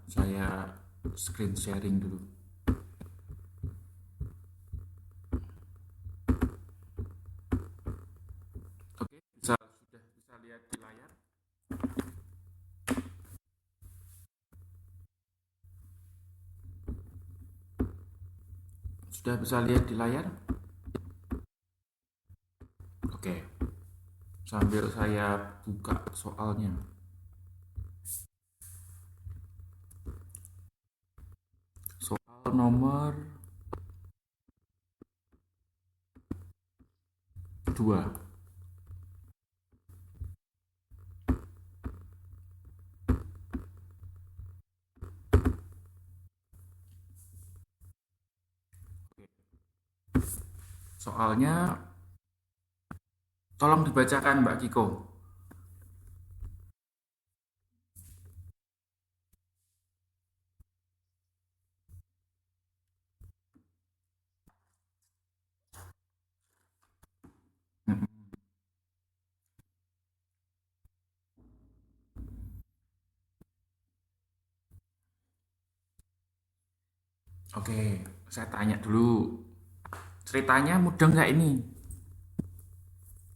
Saya screen sharing dulu. Oke, sudah bisa lihat di layar. Sudah bisa lihat di layar. Oke, sambil saya buka soalnya. Soal nomor 2. Soalnya tolong dibacakan Mbak Kiko. Oke, saya tanya dulu. Ceritanya mudeng nggak ini?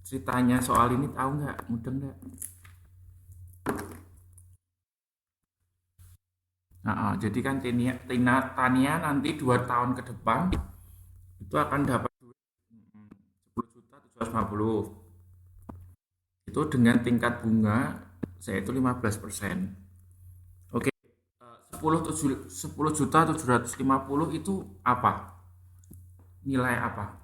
Ceritanya soal ini tahu nggak? Mudeng nggak? Nah, jadi kan Tania nanti 2 tahun ke depan itu akan dapat duit 10.750. Itu dengan tingkat bunga yaitu 15%. Oke, 10 juta 750 itu apa? Nilai apa?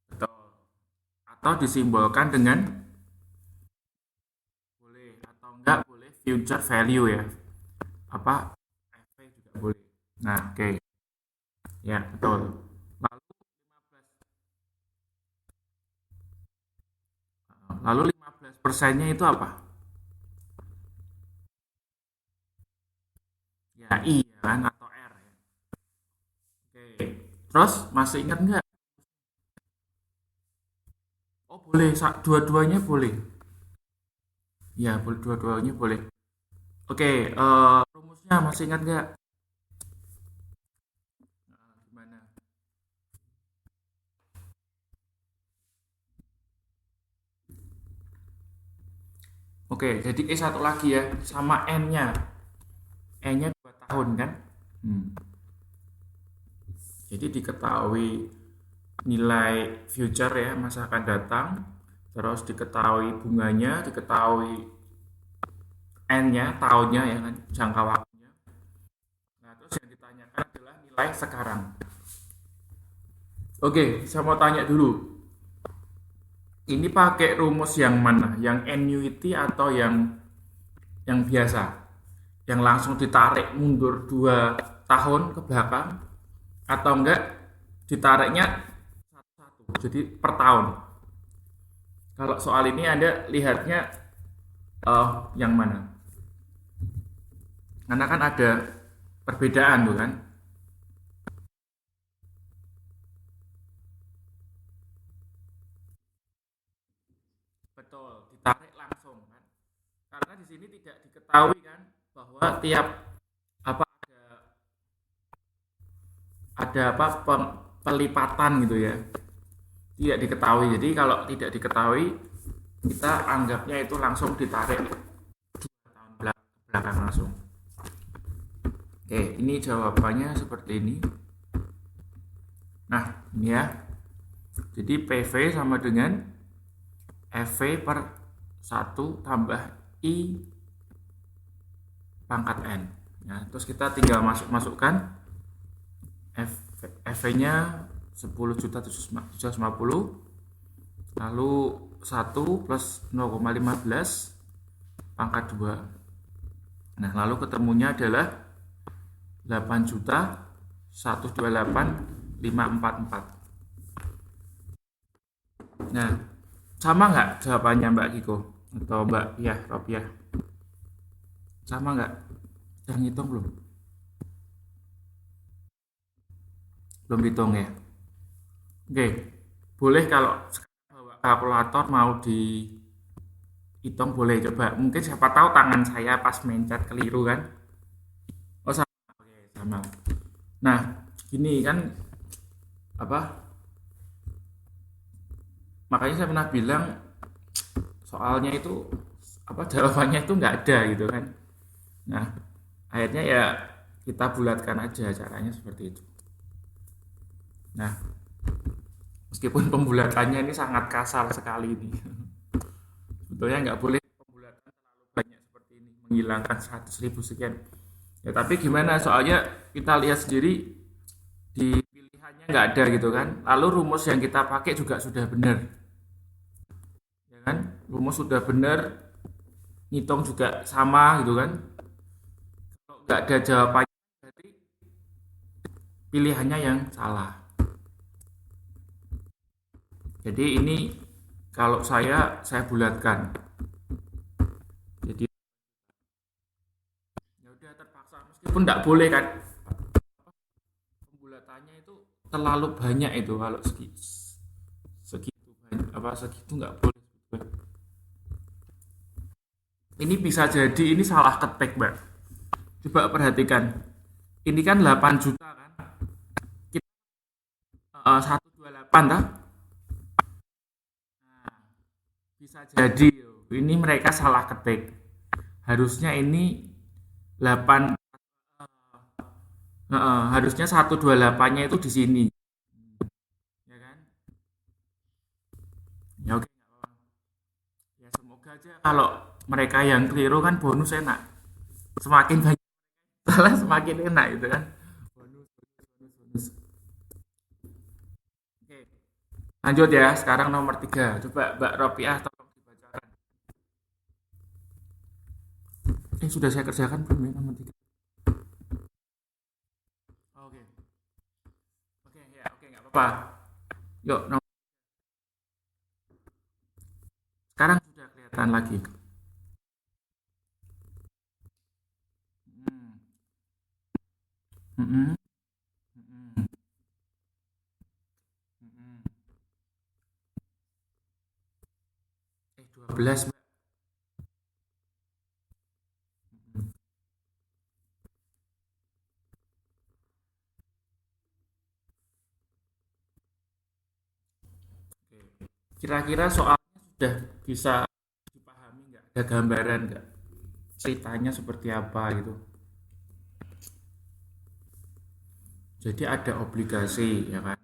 Betul. Atau disimbolkan dengan boleh atau enggak boleh future value ya. Apa FV juga boleh. Nah, oke. Ya, betul. Lalu 15 lalu 15%-nya itu apa? Ya, I ya kan atau R ya. Oke. Terus masih ingat nggak? Oh, boleh. Dua-duanya boleh. Ya, dua-duanya boleh. Oke, rumusnya masih ingat nggak? Gimana? Oke, jadi satu lagi ya, sama N-nya. N-nya 2 tahun kan? Hmm. Jadi diketahui nilai future ya, masa akan datang. Terus diketahui bunganya, diketahui N-nya, tahunnya ya kan, jangka waktunya. Nah, terus yang ditanyakan adalah nilai sekarang. Oke, saya mau tanya dulu. Ini pakai rumus yang mana? Yang annuity atau yang biasa? Yang langsung ditarik mundur 2 tahun ke belakang atau enggak ditariknya satu-satu, jadi per tahun. Kalau soal ini Anda lihatnya yang mana? Karena kan ada perbedaan tuh kan. Betul, ditarik langsung kan. Karena di sini tidak diketahui kan bahwa tiap apa ada apa pelipatan gitu ya. Tidak diketahui. Jadi kalau tidak diketahui kita anggapnya itu langsung ditarik 2 tahun belakang langsung. Oke, ini jawabannya seperti ini. Nah, ini ya. Jadi PV sama dengan FV per 1 tambah I pangkat N. Ya, terus kita tinggal masukkan FV-nya 10.750, lalu 1 plus 0,15 pangkat 2. Nah, lalu ketemunya adalah 8.128.544. Nah, sama nggak jawabannya Mbak Kiko atau Mbak Piah, Ropiah? Sama nggak? Udah ngitung belum? Belum hitung ya? Oke, boleh kalau bawa kalkulator mau hitung boleh coba. Mungkin siapa tahu tangan saya pas mencet keliru kan. Oh sama, oke sama. Nah gini kan apa? Makanya saya pernah bilang soalnya itu apa jawabannya itu nggak ada gitu kan. Nah akhirnya ya kita bulatkan aja caranya seperti itu. Nah meskipun pembulatannya ini sangat kasar sekali ini, sebetulnya nggak boleh pembulatan terlalu banyak seperti ini, menghilangkan 100.000 sekian. Ya tapi gimana? Soalnya kita lihat sendiri di pilihannya nggak ada gitu kan. Lalu rumus yang kita pakai juga sudah benar, ya kan? Rumus sudah benar, ngitung juga sama gitu kan. Kalau nggak ada jawabannya, berarti pilihannya yang salah. Jadi ini kalau saya bulatkan. Jadi ya udah terpaksa meskipun nggak boleh kan. Pembulatannya itu terlalu banyak itu kalau segitu banyak, apa segitu nggak boleh. Ini bisa jadi ini salah ketik, Mbak. Coba perhatikan. Ini kan 8 juta kan. Kita 128 tah? Nah, bisa jadi ini mereka salah ketik. Harusnya ini 8 harusnya 128-nya itu di sini. Ya kan? Ya oke. Ya semoga aja kalau mereka yang keliru kan bonus enak. Semakin banyak salah semakin enak itu kan. Bonus, bonus, bonus, bonus. Oke, lanjut ya. Sekarang nomor 3. Coba Mbak Ropiah tolong dibacakan. Sudah saya kerjakan belum ya nomor 3? Oke. Oke, ya, oke nggak apa-apa. Yuk, sekarang sudah kelihatan lagi. Hmm, mm-mm, mm-mm, mm-mm. 12, Mbak. Mm-mm. Oke. Kira-kira soalnya sudah bisa dipahami nggak? Ada gambaran nggak? Ceritanya seperti apa gitu? Jadi ada obligasi, ya kan?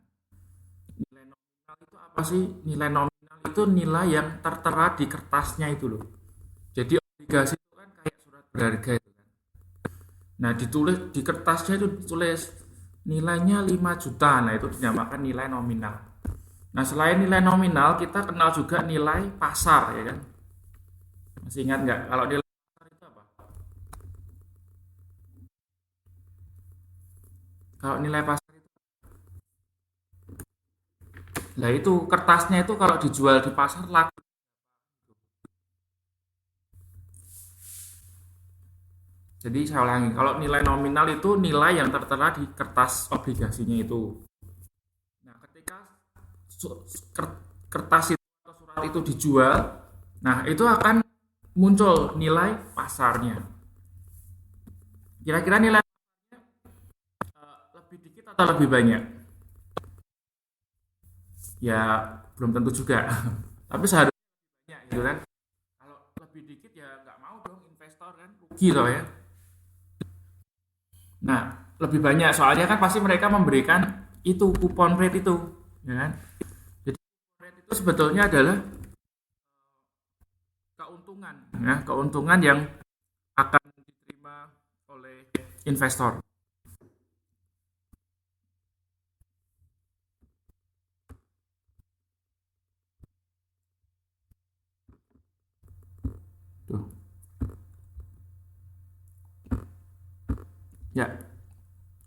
Nilai nominal itu apa sih? Nilai nominal itu nilai yang tertera di kertasnya itu loh. Jadi obligasi itu kan kayak surat berharga itu kan. Nah, ditulis di kertasnya itu ditulis nilainya 5 juta. Nah, itu dinamakan nilai nominal. Nah, selain nilai nominal, kita kenal juga nilai pasar, ya kan? Masih ingat nggak? Kalau nilai pasar itu apa? Kalau nilai pasar itu, nah itu kertasnya itu kalau dijual di pasar laku. Jadi saya ulangi, kalau nilai nominal itu nilai yang tertera di kertas obligasinya itu. Nah, ketika kertas itu atau surat itu dijual, nah itu akan muncul nilai pasarnya. Kira-kira nilai lebih dikit atau lebih banyak? Ya belum tentu juga. Tapi seharusnya banyak gitu kan. Kalau lebih dikit ya nggak mau dong investor kan rugi loh ya. Nah lebih banyak soalnya kan pasti mereka memberikan itu kupon rate itu, ya kan? Jadi kupon rate itu sebetulnya adalah keuntungan, ya, keuntungan yang akan diterima oleh investor. Tuh. Ya,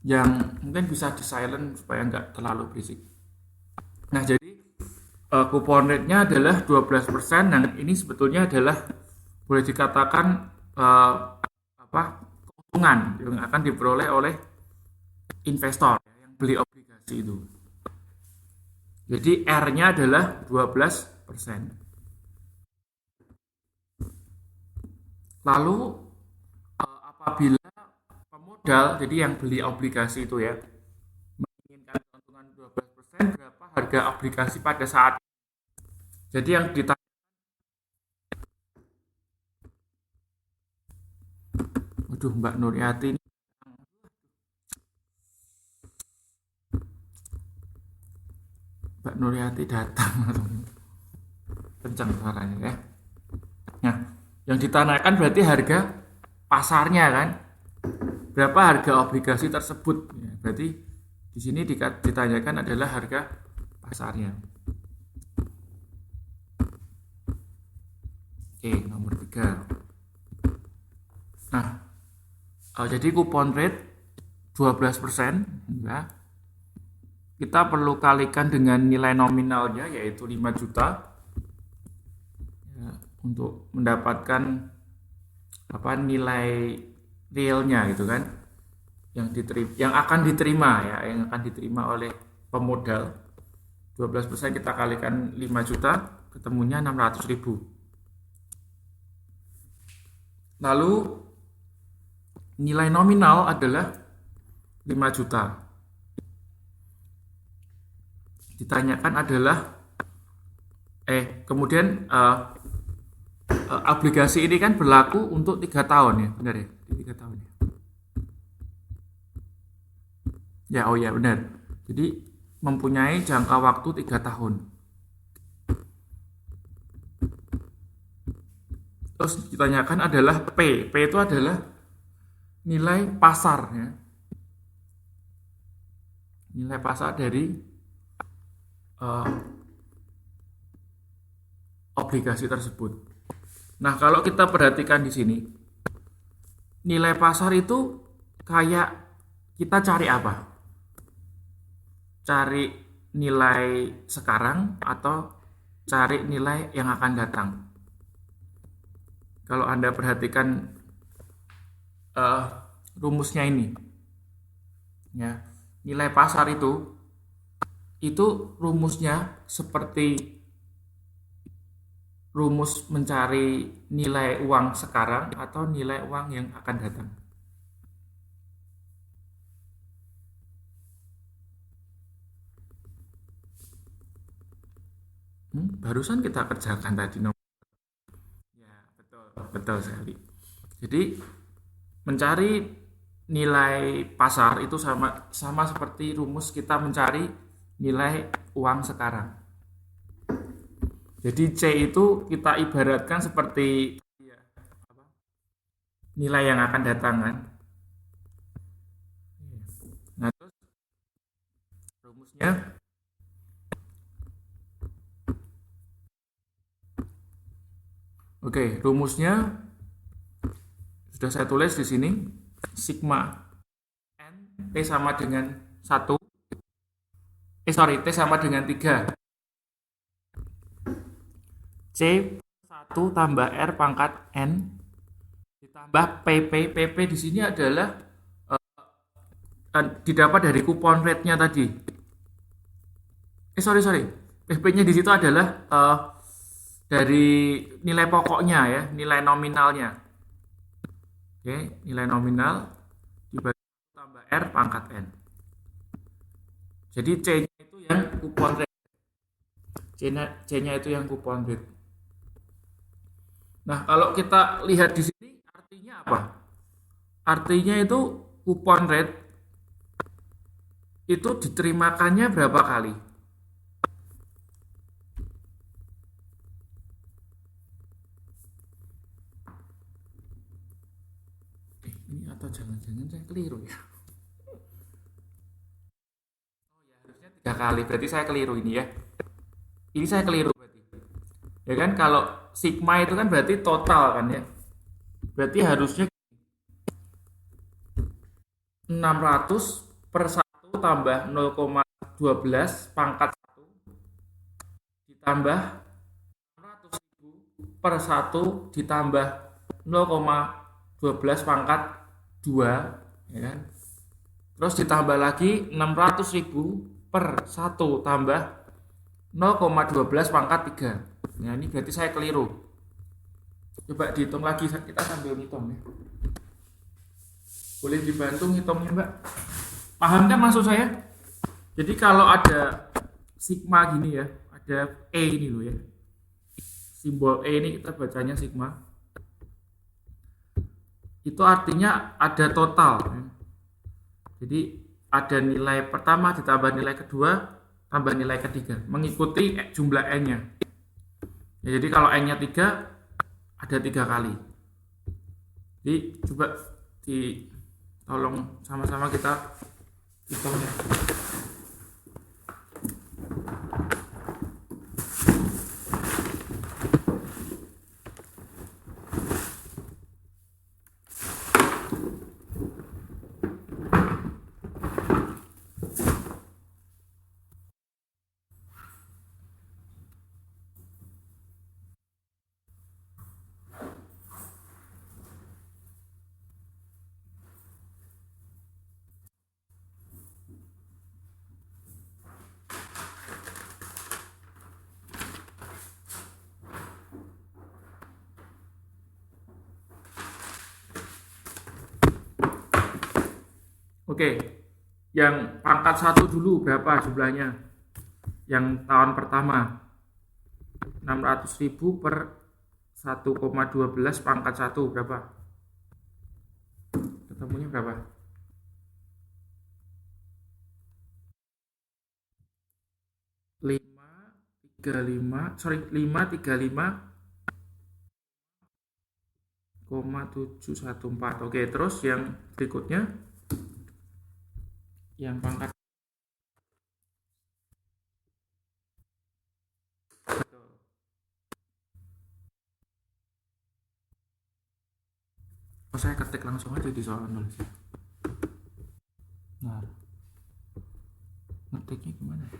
yang mungkin bisa di silent supaya nggak terlalu berisik. Nah, jadi kupon rate-nya adalah 12% dan ini sebetulnya adalah boleh dikatakan eh, apa keuntungan yang akan diperoleh oleh investor yang beli obligasi itu. Jadi R-nya adalah 12%. Lalu apabila pemodal, jadi yang beli obligasi itu ya, menginginkan keuntungan 12%, berapa harga obligasi pada saat itu? Jadi yang ditanya, aduh Mbak Nuryati ini, Mbak Nuryati datang kencang suaranya ya. Nah, yang ditanyakan berarti harga pasarnya kan, berapa harga obligasi tersebut? Ya, berarti di sini ditanyakan adalah harga pasarnya. Oke, nomor 3. Nah, jadi kupon rate 12%, ya. Kita perlu kalikan dengan nilai nominalnya yaitu 5 juta ya, untuk mendapatkan nilai realnya gitu kan, yang akan diterima ya, yang akan diterima oleh pemodal. 12% kita kalikan 5 juta, ketemunya 600.000. Lalu nilai nominal adalah 5 juta. Ditanyakan adalah kemudian obligasi ini kan berlaku untuk 3 tahun ya, benar ya? 3 tahun ya. Ya, oh ya benar. Jadi mempunyai jangka waktu 3 tahun. Terus ditanyakan adalah P. P itu adalah nilai pasar ya. Nilai pasar dari obligasi tersebut. Nah, kalau kita perhatikan di sini, nilai pasar itu kayak kita cari apa? Cari nilai sekarang atau cari nilai yang akan datang? Kalau Anda perhatikan rumusnya ini, ya, nilai pasar itu rumusnya seperti rumus mencari nilai uang sekarang atau nilai uang yang akan datang. Barusan kita kerjakan tadi. Ya, betul sekali. Jadi mencari nilai pasar itu sama seperti rumus kita mencari nilai uang sekarang. Jadi C itu kita ibaratkan seperti nilai yang akan datang kan. Nah, terus rumusnya rumusnya sudah saya tulis di sini. Sigma N T sama dengan 1. T sama dengan 3. C 1 tambah R pangkat N ditambah PP. PP di sini adalah didapat dari kupon rate-nya tadi. PP-nya di situ adalah dari nilai pokoknya ya, nilai nominalnya. Oke, nilai nominal dibagi tambah R pangkat N. Jadi C-nya itu yang kupon rate. C-nya itu yang kupon rate. Nah, kalau kita lihat di sini artinya apa? Artinya itu kupon rate itu diterimakannya berapa kali? Ini atau jangan-jangan saya keliru ya? Oh ya, harusnya 3 kali. Berarti saya keliru ini ya. Ini saya keliru berarti. Ya kan, kalau sigma itu kan berarti total kan ya. Berarti harusnya 600 per 1 tambah 0,12 pangkat 1 ditambah 600.000 per 1 ditambah 0,12 pangkat 2 ya kan. Terus ditambah lagi 600.000 per 1 tambah 0,12 pangkat 3. Nah, ini berarti saya keliru. Coba dihitung lagi, kita sambil ngitung ya. Boleh dibantu ngitungnya Mbak? Paham kan maksud saya? Jadi kalau ada sigma gini ya, ada E ini loh ya. Simbol E ini kita bacanya sigma. Itu artinya ada total. Jadi ada nilai pertama ditambah nilai kedua tambah nilai ketiga mengikuti jumlah n-nya. Ya, jadi kalau n-nya 3 ada 3 kali. Jadi coba tolong sama-sama kita hitung ya. Oke, yang pangkat 1 dulu berapa jumlahnya? Yang tahun pertama 600.000 per 1,12 pangkat 1 berapa? Ketemunya berapa? 535,714. Oke, terus yang berikutnya yang pangkat saya ketik langsung aja di soal nulis. Nah, ngetiknya gimana?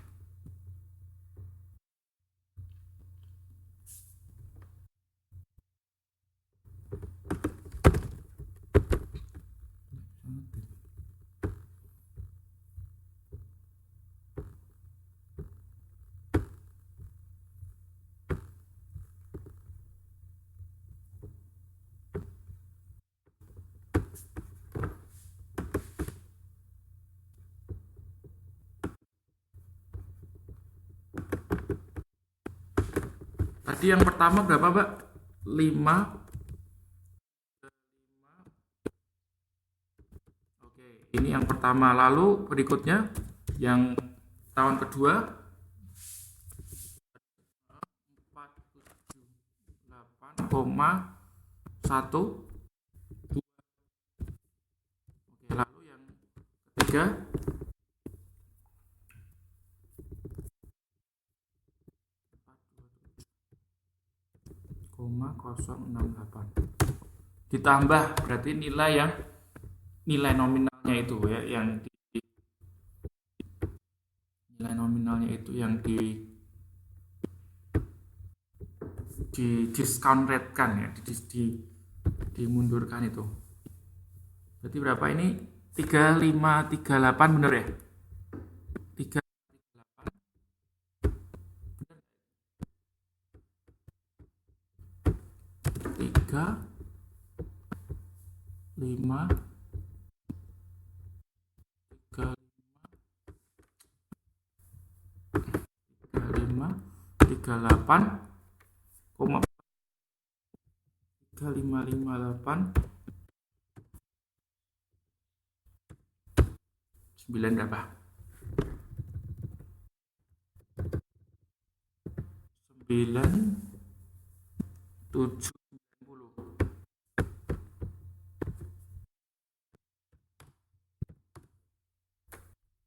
Tadi yang pertama berapa, Mbak? 5. Oke, ini yang pertama. Lalu berikutnya yang tahun kedua 478,1. Oke, lalu yang ketiga 0,068 ditambah berarti nilai nominalnya itu ya, yang nilai nominalnya itu yang di discount rate kan ya, dimundurkan itu. Berarti berapa ini? 3538 bener ya? 35 38 3558 9 berapa? 9790.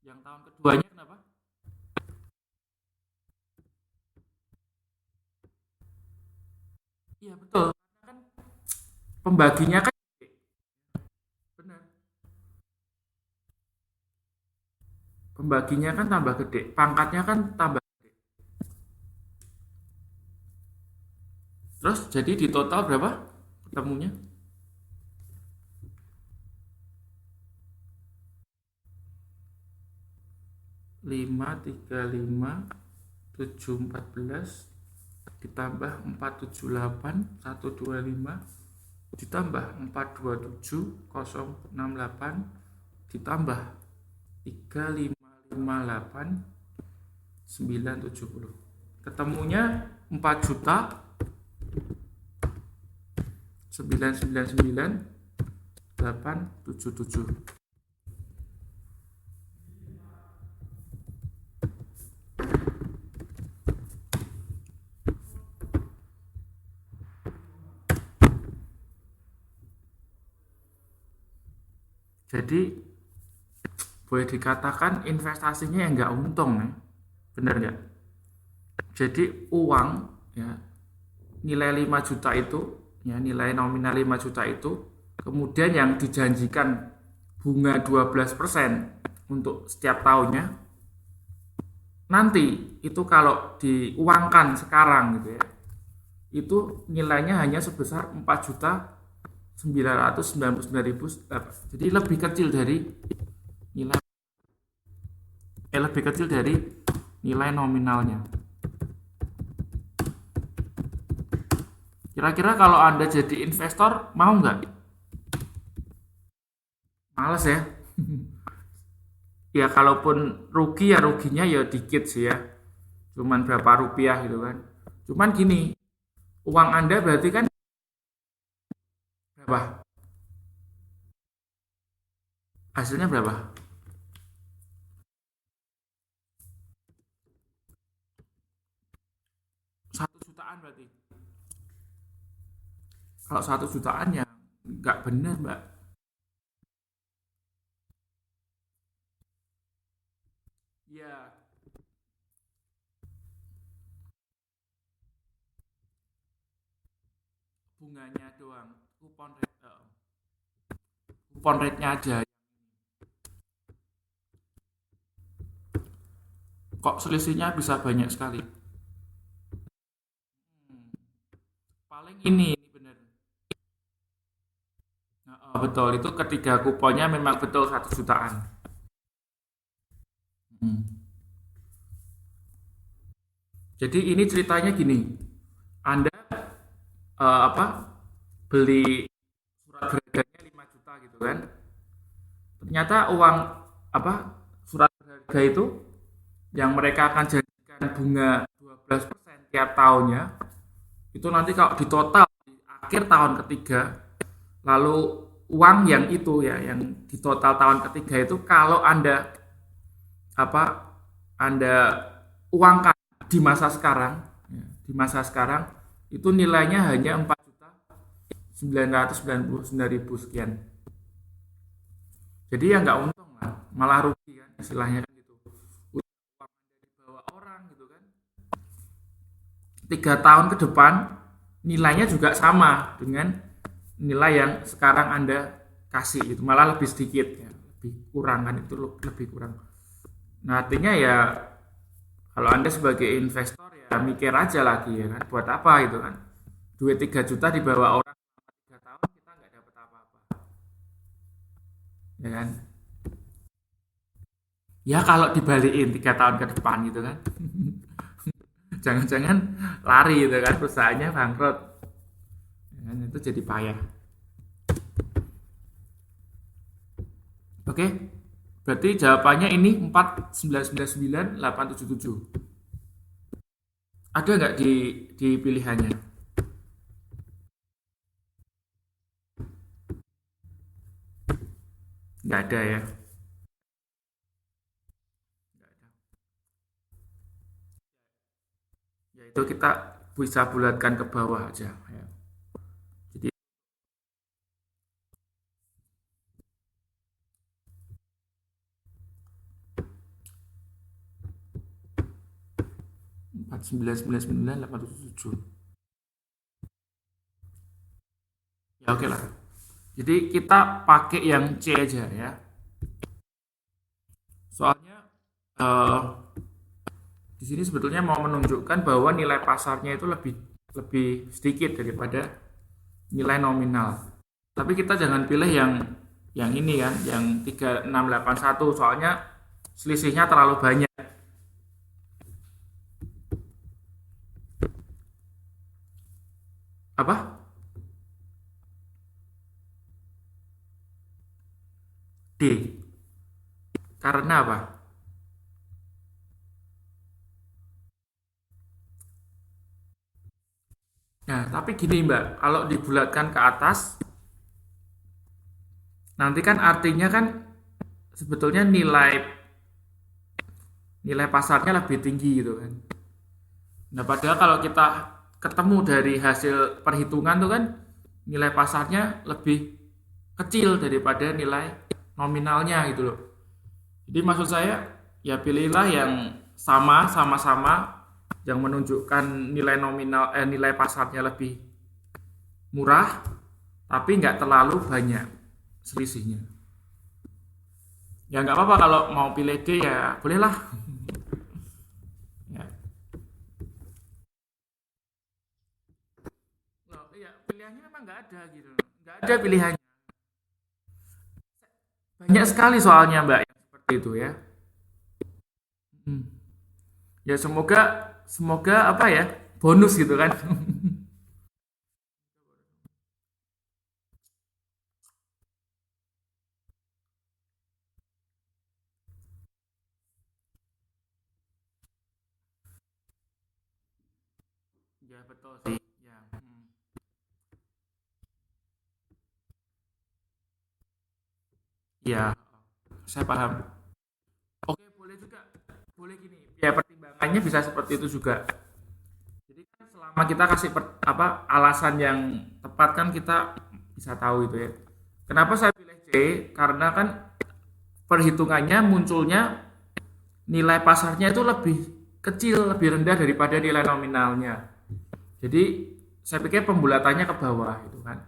Yang tahun keduanya kenapa? Iya betul, karena kan pembaginya kan benar. Pembaginya kan tambah gede, pangkatnya kan tambah gede. Terus jadi di total berapa ketemunya? 535,714 ditambah 478 125 ditambah 427 068 ditambah 3558 970. Ketemunya 4 juta 999 877. Jadi boleh dikatakan investasinya yang nggak untung ya, bener nggak? Jadi uang ya nilai 5 juta itu ya, nilai nominal 5 juta itu kemudian yang dijanjikan bunga 12% untuk setiap tahunnya, nanti itu kalau diuangkan sekarang gitu ya, itu nilainya hanya sebesar 4.999.000. Jadi lebih kecil dari nilai nilai nominalnya. Kira-kira kalau Anda jadi investor mau nggak? Males ya. Ya kalaupun rugi ya ruginya ya dikit sih ya. Cuman berapa rupiah gitu kan. Cuman gini, uang Anda berarti kan berapa? Hasilnya berapa? 1 jutaan berarti. Kalau 1 jutaan ya nggak benar Mbak. Ya bunganya doang, kupon rate-nya aja. Kok selisihnya bisa banyak sekali? Hmm, paling ini benar. Nah, oh, betul itu ketiga kuponnya memang betul 1 jutaan. Hmm. Jadi ini ceritanya gini, Anda apa beli surat berharganya 5 juta gitu kan. Ternyata uang apa surat berharga itu yang mereka akan janjikan bunga 12% tiap tahunnya, itu nanti kalau ditotal di akhir tahun ketiga, lalu uang yang itu ya yang di total tahun ketiga itu kalau apa Anda uangkan di masa sekarang ya, di masa sekarang itu nilainya hanya 4.999.000 sekian. Jadi ya nggak untung lah, malah rugi kan istilahnya kan gitu. Udah uang Anda dibawa orang gitu kan. 3 tahun ke depan nilainya juga sama dengan nilai yang sekarang Anda kasih, itu malah lebih sedikit ya, lebih kurang kan, itu lebih kurang. Nah artinya ya kalau Anda sebagai investor ya mikir aja lagi ya kan, buat apa itu kan, duit 3 juta dibawa orang selama 3 tahun kita nggak dapat apa-apa ya kan. Ya kalau dibalikin 3 tahun ke depan gitu kan. Jangan-jangan lari gitu kan, perusahaannya bangkrut ya kan, itu jadi payah. Oke, berarti jawabannya ini 4.999.877. Ada nggak di pilihannya? Nggak ada ya. Nggak ada. Ya itu kita bisa bulatkan ke bawah aja ya. Jadi 4.999.877. Ya oke lah. Jadi kita pakai yang C aja ya. Soalnya eh, di sini sebetulnya mau menunjukkan bahwa nilai pasarnya itu lebih lebih sedikit daripada nilai nominal. Tapi kita jangan pilih yang ini kan, yang 3681 soalnya selisihnya terlalu banyak. Karena apa? Nah, tapi gini Mbak, kalau dibulatkan ke atas, nanti kan artinya kan sebetulnya nilai nilai pasarnya lebih tinggi gitu kan. Nah, padahal kalau kita ketemu dari hasil perhitungan tuh kan nilai pasarnya lebih kecil daripada nilai nominalnya gitu loh. Jadi maksud saya ya pilihlah yang sama-sama yang menunjukkan nilai nominal nilai pasarnya lebih murah tapi nggak terlalu banyak selisihnya. Ya nggak apa-apa kalau mau pilih D ya bolehlah. Ya. Loh, iya, pilihannya memang nggak ada gitu. Nggak ada pilihannya. Banyak sekali soalnya Mbak yang seperti itu ya. Hmm. Ya semoga semoga apa ya bonus gitu kan. Ya betul sih. Ya. Ya, saya paham. Oke, boleh juga. Boleh gini. Ya pertimbangannya bisa seperti itu juga. Jadi kan selama kita kasih apa alasan yang tepat kan kita bisa tahu itu ya. Kenapa saya pilih C? Karena kan perhitungannya munculnya nilai pasarnya itu lebih kecil, lebih rendah daripada nilai nominalnya. Jadi saya pikir pembulatannya ke bawah gitu kan.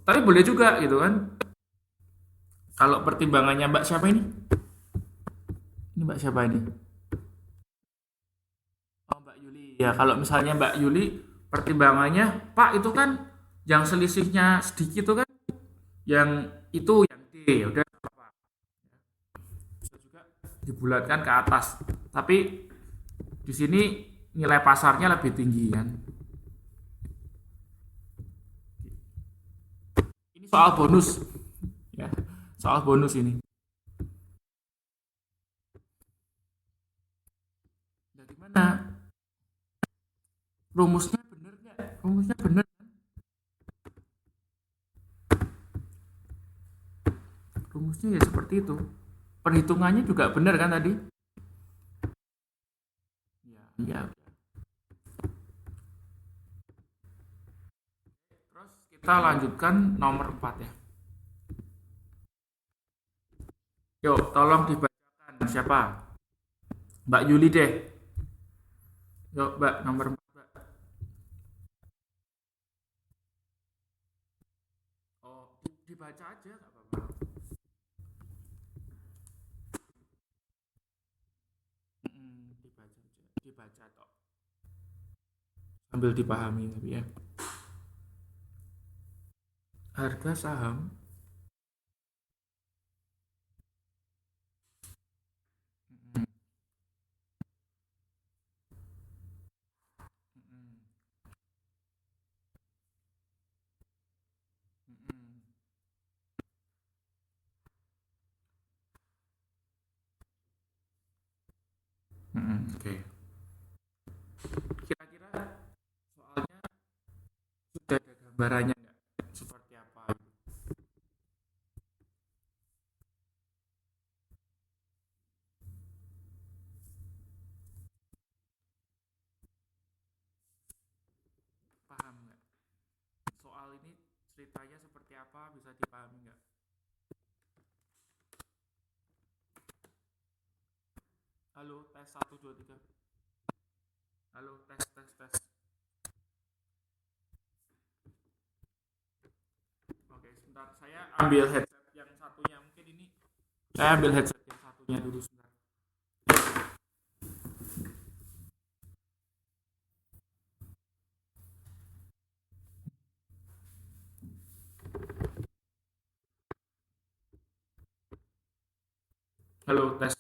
Tapi boleh juga gitu kan. Kalau pertimbangannya Mbak siapa ini? Ini Mbak siapa ini? Oh, Mbak Yuli. Ya, kalau misalnya Mbak Yuli pertimbangannya, Pak itu kan yang selisihnya sedikit itu kan yang itu yang D, ya udah apa. Bisa juga dibulatkan ke atas. Tapi di sini nilai pasarnya lebih tinggi kan. Ini soal bonus ya. Soal bonus ini. Nah, gimana? Rumusnya bener nggak? Rumusnya bener. Rumusnya ya seperti itu. Perhitungannya juga benar kan tadi? Ya, iya. Terus kita lanjutkan nomor 4 ya. Yuk, tolong dibacakan siapa? Mbak Yuli deh. Yuk, Mbak, nomor 4, Mbak. Oh, dibaca aja nggak apa-apa. Dibaca aja. Dibaca toh. Sambil dipahami tapi ya. Harga saham. Mm-mm, mm-mm, mm-mm, mm-mm. Oke. Kira-kira soalnya sudah ada gambarannya nggak? Seperti apa? Paham nggak? Soal ini ceritanya seperti apa? Bisa dipahami nggak? Halo, tes satu 2 3. Halo, tes tes tes. Oke, sebentar. Saya ambil headset yang satunya mungkin ini. Saya ambil headset yang satunya dulu sebentar. Halo, tes.